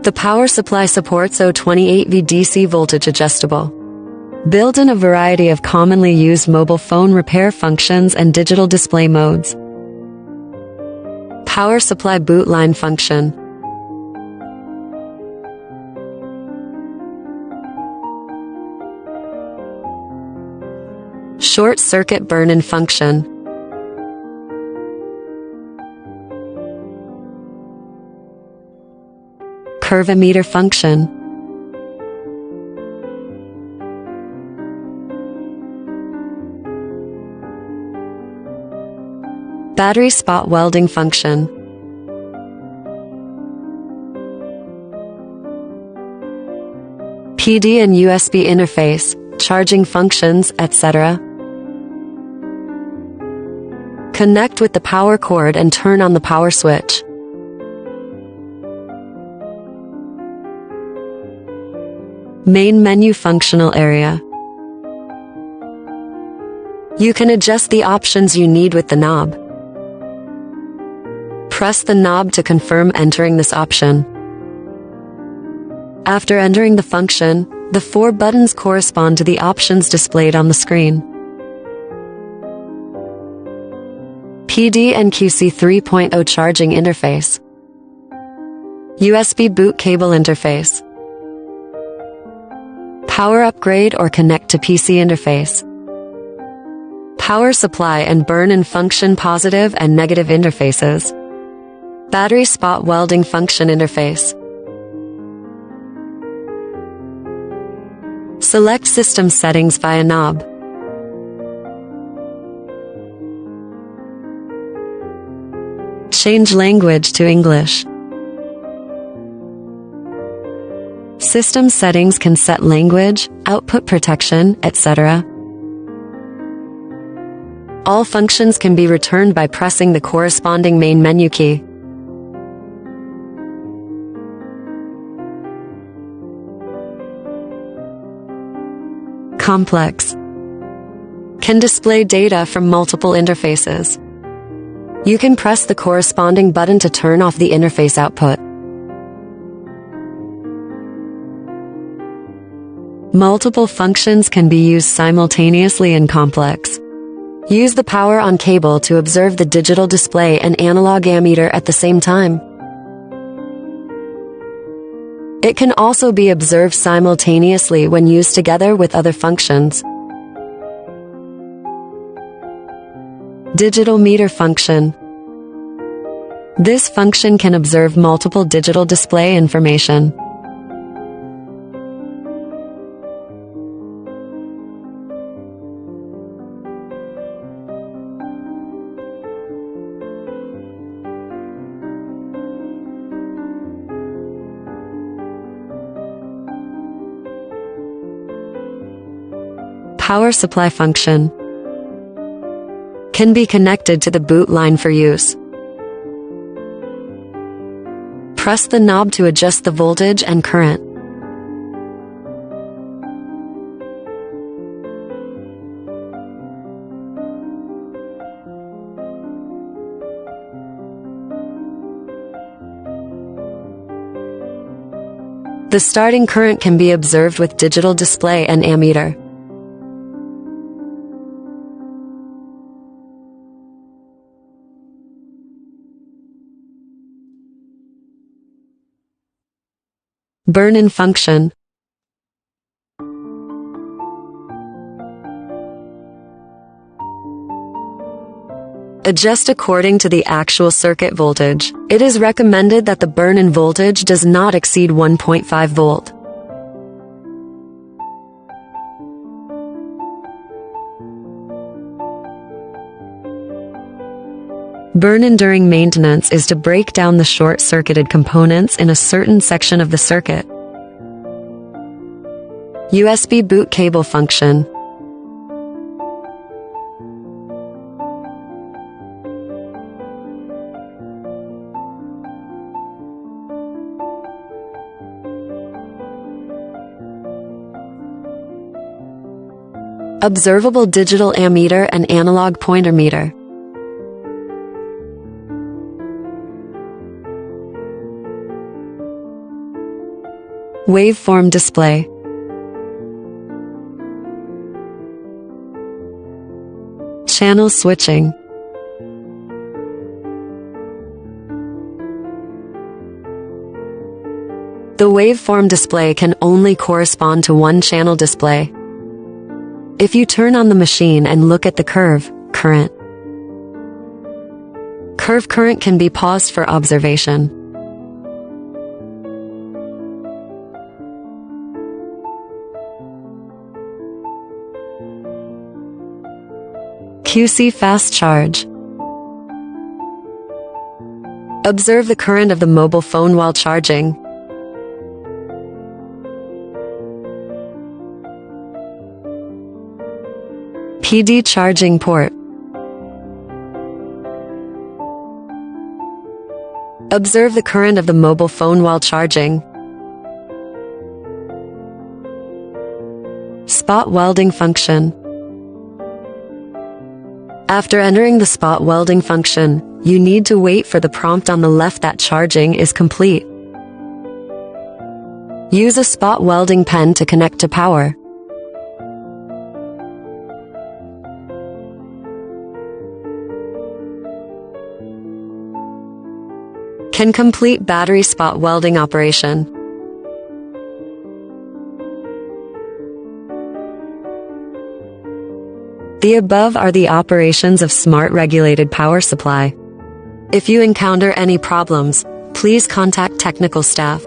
The power supply supports 028V DC voltage adjustable. Built in a variety of commonly used mobile phone repair functions and digital display modes. Power supply boot line function. Short circuit burn-in function. Curve emitter function. Battery spot welding function. PD and USB interface, charging functions, etc. Connect with the power cord and turn on the power switch. Main menu functional area. You can adjust the options you need with the knob. Press the knob to confirm entering this option. After entering the function, the 4 buttons correspond to the options displayed on the screen. PD and QC 3.0 charging interface. USB boot cable interface. Power upgrade or connect to PC interface. Power supply and burn-in function positive and negative interfaces. Battery spot welding function interface. Select system settings via knob. Change language to English. System settings can set language, output protection, etc. All functions can be returned by pressing the corresponding main menu key. Complex. Can display data from multiple interfaces. You can press the corresponding button to turn off the interface output. Multiple functions can be used simultaneously in complex. Use the power on cable to observe the digital display and analog ammeter at the same time. It can also be observed simultaneously when used together with other functions. Digital meter function. This function can observe multiple digital display information. Power supply function. Can be connected to the boot line for use. Press the knob to adjust the voltage and current. The starting current can be observed with digital display and ammeter. Burn-in function. Adjust according to the actual circuit voltage. It is recommended that the burn-in voltage does not exceed 1.5 volt. Burn-in during maintenance is to break down the short-circuited components in a certain section of the circuit. USB boot cable function. Observable digital ammeter and analog pointer meter. Waveform display. Channel switching. The waveform display can only correspond to one channel display. If you turn on the machine and look at the curve current can be paused for observation. QC fast charge. Observe the current of the mobile phone while charging. PD charging port. Observe the current of the mobile phone while charging. Spot welding function. After entering the spot welding function, you need to wait for the prompt on the left that charging is complete. Use a spot welding pen to connect to power. Can complete battery spot welding operation. The above are the operations of smart regulated power supply. If you encounter any problems, please contact technical staff.